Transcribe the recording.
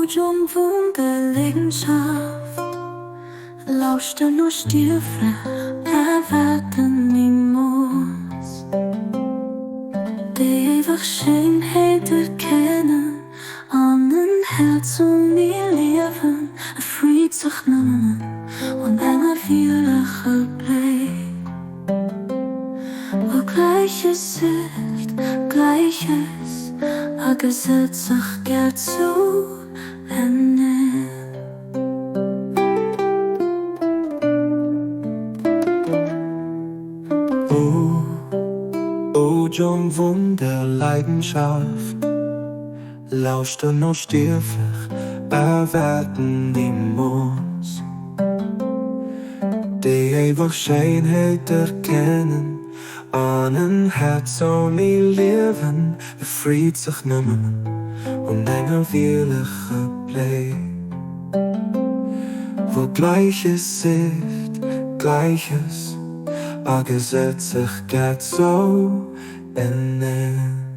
Ujung Gelegenschafft, lauschte nur stillfrech, erwarten niemals. Die ewig Schönheit erkennen, an ein Herz und mir leben, erfreut sich nimmer, und einer vieler Blick. Wo gleiches Sicht, gleiches, a Gesetz sich gern zu ändern. Ujung Wunder Leidenschaft, lauschte noch stillfrech, erwarten niemals. Die ewig Schönheit erkennen, an ein Herz und mir leben, befreit sich nimmer, und einer wirkliche Blick. Wo Gleiches ist, Gleiches, a Gesetz sich geht so ändern.